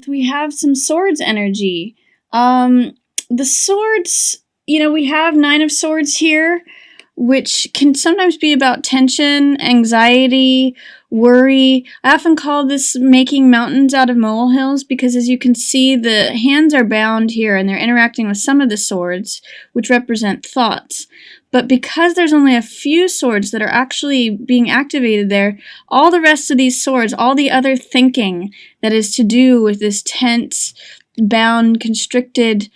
We have some swords energy. The swords, we have 9 of swords here, which can sometimes be about tension, anxiety, worry. I often call this making mountains out of molehills because, as you can see, the hands are bound here and they're interacting with some of the swords, which represent thoughts. But because there's only a few swords that are actually being activated there, all the rest of these swords, all the other thinking that is to do with this tense, bound, constricted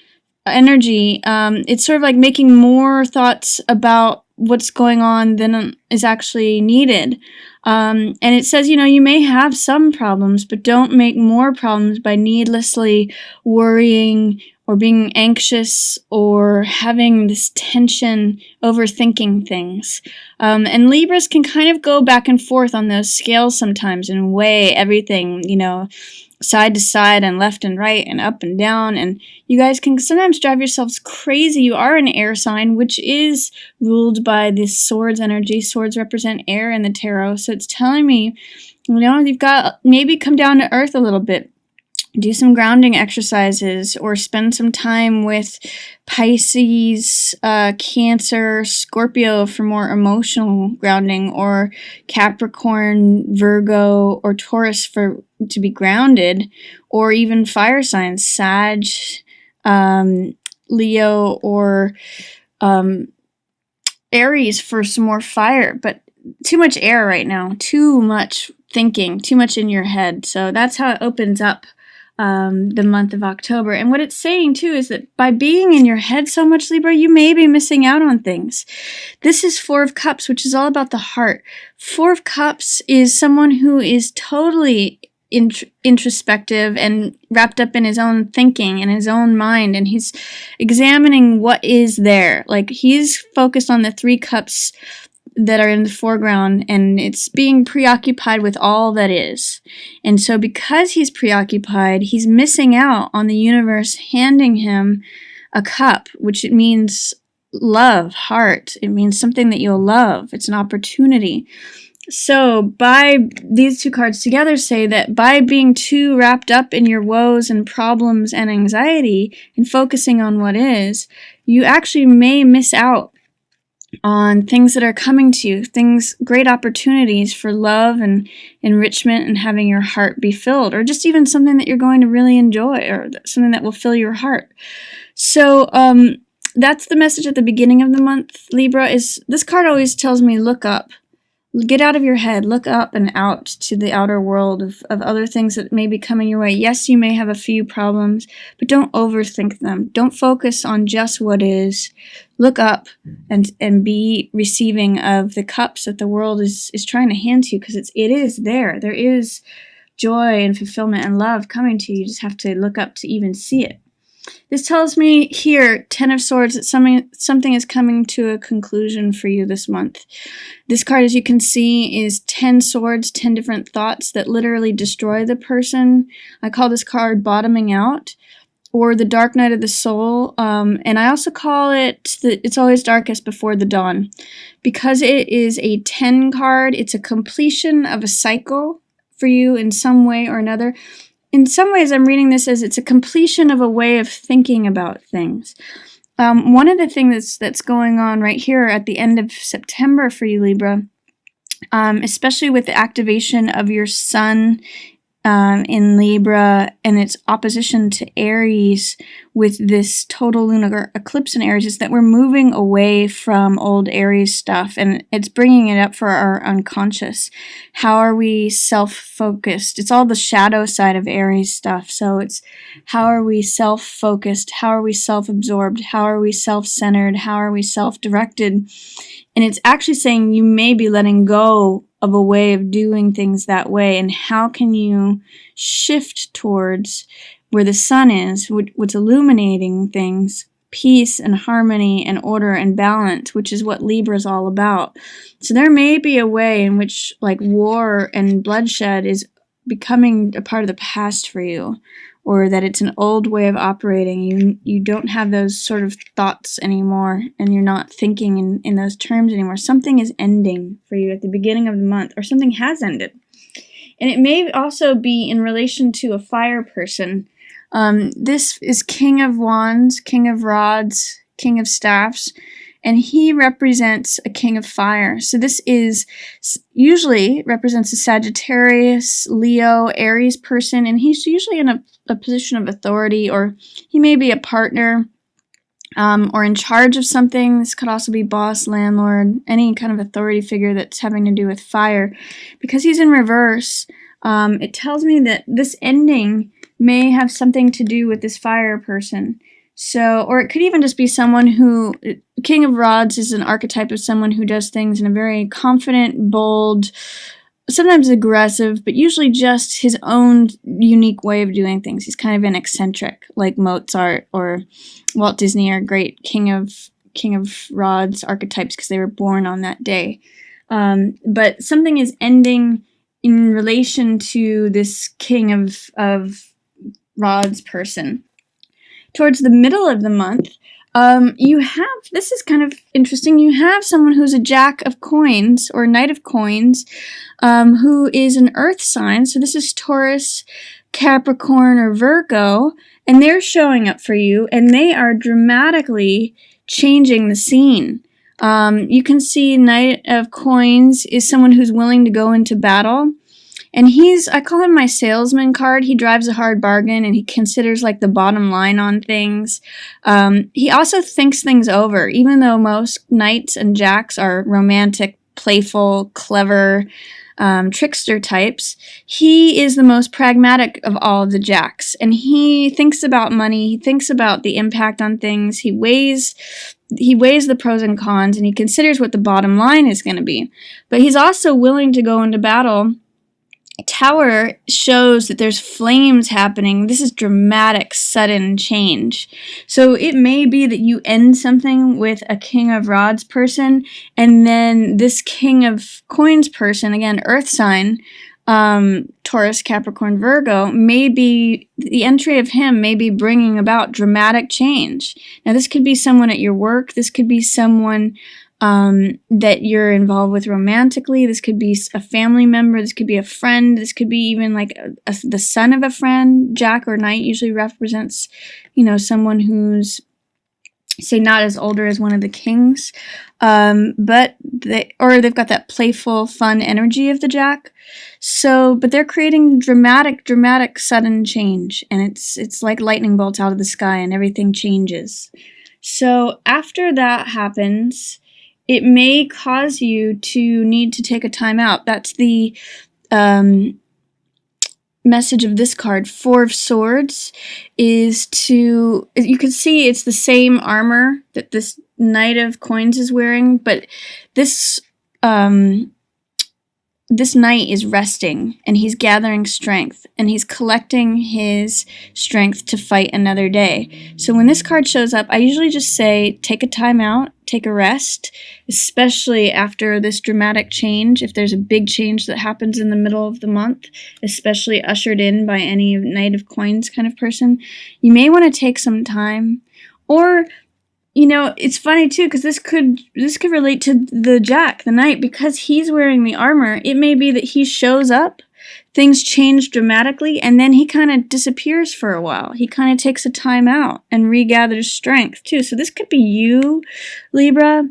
energy, it's sort of like making more thoughts about what's going on than is actually needed. And it says, you may have some problems, but don't make more problems by needlessly worrying or being anxious or having this tension, overthinking things. And Libras can kind of go back and forth on those scales sometimes and weigh everything, side to side and left and right and up and down, and you guys can sometimes drive yourselves crazy. You are an air sign, which is ruled by this swords energy. Swords represent air in the tarot, so it's telling me, you've got maybe come down to earth a little bit. Do some grounding exercises or spend some time with Pisces, Cancer, Scorpio for more emotional grounding, or Capricorn, Virgo, or Taurus to be grounded, or even fire signs, Sag, Leo, or Aries for some more fire. But too much air right now, too much thinking, too much in your head. So that's how it opens up the month of October. And what it's saying too is that by being in your head so much, Libra, you may be missing out on things. This is 4 of Cups, which is all about the heart. 4 of Cups is someone who is totally introspective and wrapped up in his own thinking and his own mind, and he's examining what is there. Like, he's focused on the 3 cups that are in the foreground, and it's being preoccupied with all that is. And so because he's preoccupied, he's missing out on the universe handing him a cup, which it means love, heart. It means something that you'll love. It's an opportunity. So by these 2 cards together say that by being too wrapped up in your woes and problems and anxiety and focusing on what is, you actually may miss out on things that are coming to you, great opportunities for love and enrichment and having your heart be filled, or just even something that you're going to really enjoy, or something that will fill your heart. So that's the message at the beginning of the month, Libra. This card always tells me, look up. Get out of your head, look up and out to the outer world of other things that may be coming your way. Yes, you may have a few problems, but don't overthink them. Don't focus on just what is. Look up and be receiving of the cups that the world is trying to hand to you, because it is there. There is joy and fulfillment and love coming to you. You just have to look up to even see it. This tells me here, 10 of Swords, that something is coming to a conclusion for you this month. This card, as you can see, is 10 swords, 10 different thoughts that literally destroy the person. I call this card Bottoming Out, or the Dark Night of the Soul, and I also call it It's Always Darkest Before the Dawn. Because it is a 10 card, it's a completion of a cycle for you in some way or another. In some ways, I'm reading this as it's a completion of a way of thinking about things. One of the things that's going on right here at the end of September for you, Libra, especially with the activation of your sun in Libra and its opposition to Aries with this total lunar eclipse in Aries, is that we're moving away from old Aries stuff, and it's bringing it up for our unconscious. How are we self-focused? It's all the shadow side of Aries stuff. So it's how are we self-focused? How are we self-absorbed? How are we self-centered? How are we self-directed? And it's actually saying you may be letting go of a way of doing things that way, and how can you shift towards where the sun is, what's illuminating things, peace and harmony and order and balance, which is what Libra is all about. So there may be a way in which, like, war and bloodshed is becoming a part of the past for you, or that it's an old way of operating. You don't have those sort of thoughts anymore, and you're not thinking in those terms anymore. Something is ending for you at the beginning of the month, or something has ended. And it may also be in relation to a fire person. This is King of Wands, King of Rods, King of Staffs, and he represents a king of fire. So this is usually represents a Sagittarius, Leo, Aries person, and he's usually in a position of authority, or he may be a partner, or in charge of something. This could also be boss, landlord, any kind of authority figure that's having to do with fire. Because he's in reverse, it tells me that this ending may have something to do with this fire person. So, or it could even just be someone who, King of Rods is an archetype of someone who does things in a very confident, bold, sometimes aggressive, but usually just his own unique way of doing things. He's kind of an eccentric, like Mozart or Walt Disney are great King of Rods archetypes because they were born on that day. But something is ending in relation to this King of Rods person. Towards the middle of the month, you have, this is kind of interesting, you have someone who's a Jack of Coins or Knight of Coins, who is an earth sign. So this is Taurus, Capricorn, or Virgo, and they're showing up for you, and they are dramatically changing the scene. You can see Knight of Coins is someone who's willing to go into battle. And I call him my salesman card. He drives a hard bargain and he considers like the bottom line on things. He also thinks things over, even though most knights and jacks are romantic, playful, clever, trickster types. He is the most pragmatic of all of the jacks. And he thinks about money. He thinks about the impact on things. He weighs the pros and cons, and he considers what the bottom line is going to be. But he's also willing to go into battle. Tower shows that there's flames happening. This is dramatic, sudden change. So it may be that you end something with a King of Rods person, and then this King of Coins person, again, earth sign, Taurus, Capricorn, Virgo, maybe the entry of him may be bringing about dramatic change. Now, this could be someone at your work. This could be someone that you're involved with romantically. This could be a family member. This could be a friend. This could be even like the son of a friend. Jack or Knight usually represents, someone who's, say, not as older as one of the kings, but they've got that playful, fun energy of the Jack. So, but they're creating dramatic, sudden change, and it's like lightning bolts out of the sky, and everything changes. So after that happens, it may cause you to need to take a time out. That's the message of this card. Four of Swords is you can see it's the same armor that this Knight of Coins is wearing, but this knight is resting, and he's gathering strength, and he's collecting his strength to fight another day. So when this card shows up, I usually just say, take a time out, take a rest, especially after this dramatic change. If there's a big change that happens in the middle of the month, especially ushered in by any Knight of Coins kind of person, you may want to take some time. Or it's funny too, because this could relate to the Jack, the Knight, because he's wearing the armor. It may be that he shows up, things change dramatically, and then he kind of disappears for a while. He kind of takes a time out and regathers strength too. So this could be you, Libra,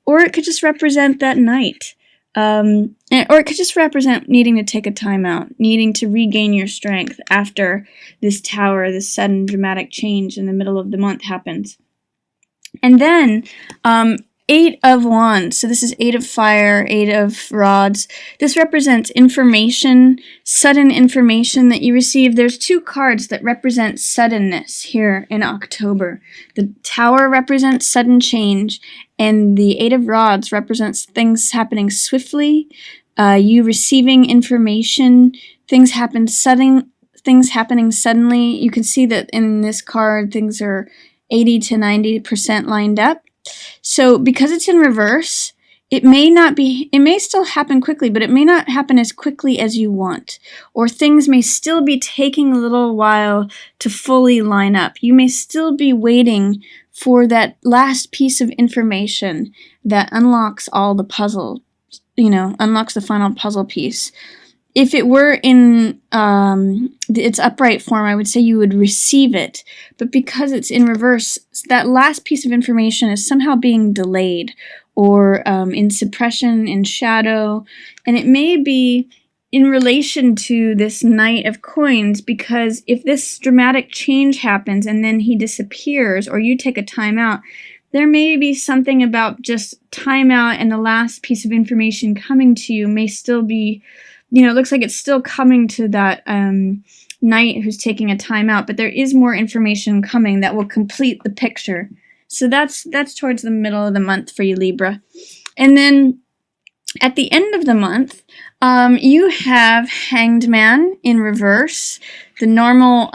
or it could just represent that Knight. Or it could just represent needing to take a time out, needing to regain your strength after this Tower, this sudden dramatic change in the middle of the month happens. And then, 8 of Wands. So this is 8 of Fire, 8 of Rods. This represents information, sudden information that you receive. There's 2 cards that represent suddenness here in October. The Tower represents sudden change, and the 8 of Rods represents things happening swiftly, you receiving information, things happening suddenly. You can see that in this card, things are 80 to 90% lined up. So because it's in reverse, it may still happen quickly, but it may not happen as quickly as you want. Or things may still be taking a little while to fully line up. You may still be waiting for that last piece of information that unlocks all the puzzle, unlocks the final puzzle piece. if it were in its upright form, I would say you would receive it. But because it's in reverse, that last piece of information is somehow being delayed or in suppression, in shadow. And it may be in relation to this Knight of Coins, because if this dramatic change happens and then he disappears or you take a time out, there may be something about just time out and the last piece of information coming to you may still be, it looks like it's still coming to that knight who's taking a time out, but there is more information coming that will complete the picture. So that's towards the middle of the month for you, Libra. And then at the end of the month, you have Hanged Man in reverse. The normal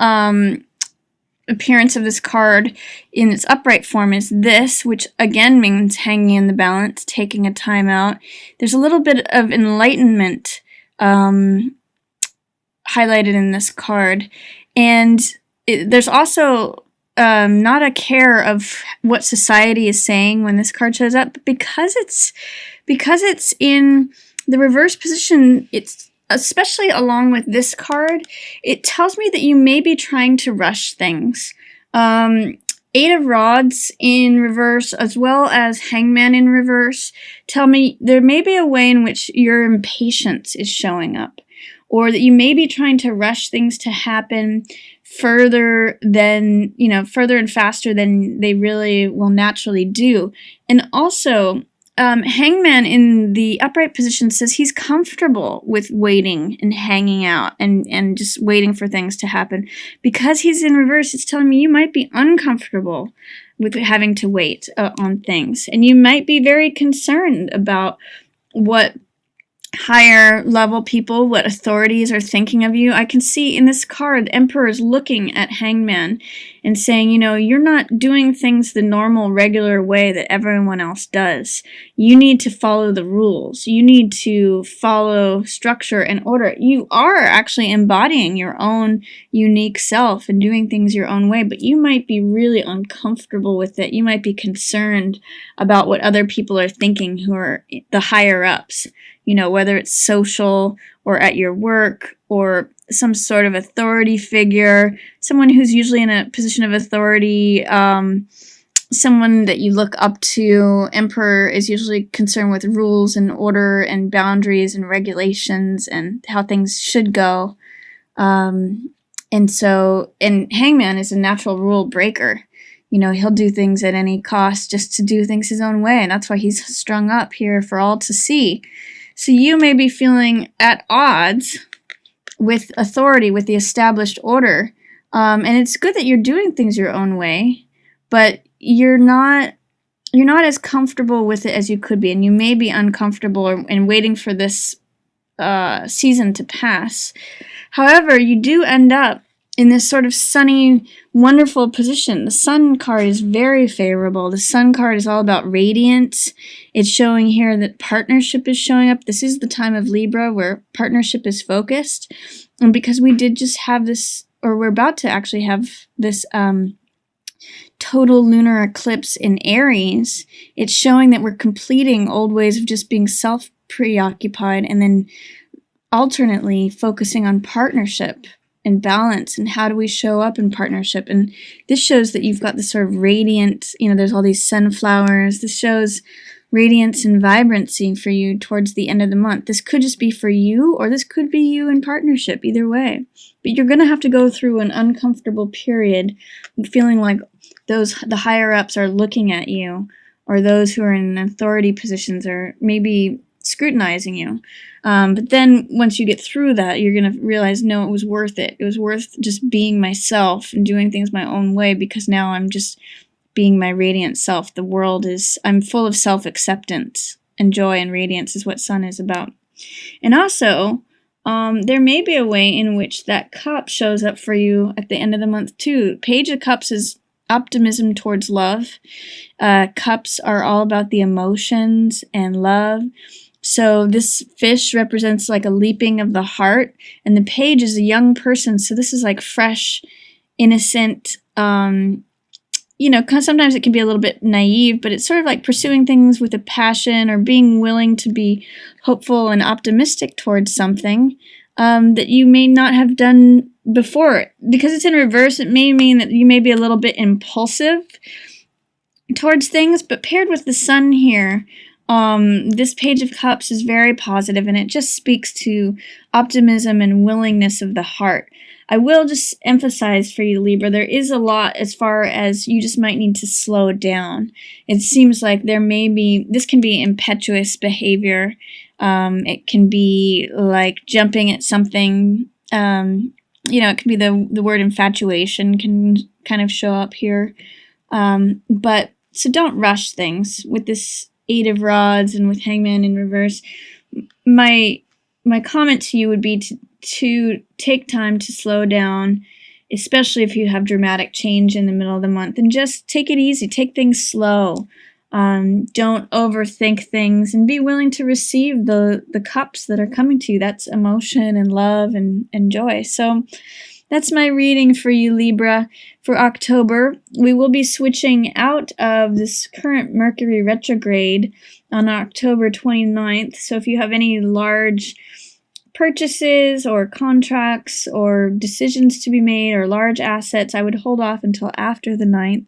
appearance of this card in its upright form is this, which again means hanging in the balance, taking a time out. There's a little bit of enlightenment highlighted in this card, and there's also not a care of what society is saying when this card shows up, but because it's in the reverse position, it's especially along with this card, it tells me that you may be trying to rush things. Eight of Rods in reverse, as well as Hangman in reverse, tell me there may be a way in which your impatience is showing up, or that you may be trying to rush things to happen further and faster than they really will naturally do. And also, Hangman in the upright position says he's comfortable with waiting and hanging out and just waiting for things to happen. Because he's in reverse, it's telling me you might be uncomfortable with having to wait on things. And you might be very concerned about what higher level people, what authorities are thinking of you. I can see in this card, the Emperor is looking at Hangman and saying, you're not doing things the normal, regular way that everyone else does. You need to follow the rules. You need to follow structure and order. You are actually embodying your own unique self and doing things your own way, but you might be really uncomfortable with it. You might be concerned about what other people are thinking who are the higher ups. Whether it's social or at your work or some sort of authority figure, someone who's usually in a position of authority, someone that you look up to. Emperor is usually concerned with rules and order and boundaries and regulations and how things should go. And Hangman is a natural rule breaker. He'll do things at any cost just to do things his own way, and that's why he's strung up here for all to see. So you may be feeling at odds with authority, with the established order. And it's good that you're doing things your own way, but you're not as comfortable with it as you could be. And you may be uncomfortable and waiting for this season to pass. However, you do end up in this sort of sunny, wonderful position. The Sun card is very favorable. The Sun card is all about radiance. It's showing here that partnership is showing up. This is the time of Libra where partnership is focused. And because we did just have this, or we're about to actually have this total lunar eclipse in Aries, it's showing that we're completing old ways of just being self-preoccupied and then alternately focusing on partnership and balance, and how do we show up in partnership. And this shows that you've got this sort of radiant, there's all these sunflowers. This shows radiance and vibrancy for you towards the end of the month. This could just be for you, or this could be you in partnership, either way. But you're going to have to go through an uncomfortable period feeling like the higher ups are looking at you, or those who are in authority positions are maybe scrutinizing you. But then once you get through that, you're going to realize, no, it was worth it. It was worth just being myself and doing things my own way, because now I'm just being my radiant self. I'm full of self-acceptance and joy, and radiance is what Sun is about. And also, there may be a way in which that cup shows up for you at the end of the month too. Page of Cups is optimism towards love. Cups are all about the emotions and love. So this fish represents like a leaping of the heart, and the page is a young person. So this is like fresh, innocent, sometimes it can be a little bit naive, but it's sort of like pursuing things with a passion or being willing to be hopeful and optimistic towards something. that you may not have done before. Because it's in reverse, it may mean that you may be a little bit impulsive towards things, but paired with the sun here, this Page of Cups is very positive, and it just speaks to optimism and willingness of the heart. I will just emphasize for you, Libra, there is a lot as far as you just might need to slow down. It seems like this can be impetuous behavior. It can be like jumping at something. It can be the word infatuation can kind of show up here. So don't rush things with this Eight of Rods and with Hangman in reverse. My comment to you would be to take time to slow down, especially if you have dramatic change in the middle of the month, and just take it easy. Take things slow. Don't overthink things, and be willing to receive the cups that are coming to you. That's emotion and love and joy. So that's my reading for you, Libra, for October. We will be switching out of this current Mercury retrograde on October 29th. So if you have any large purchases or contracts or decisions to be made or large assets, I would hold off until after the 9th.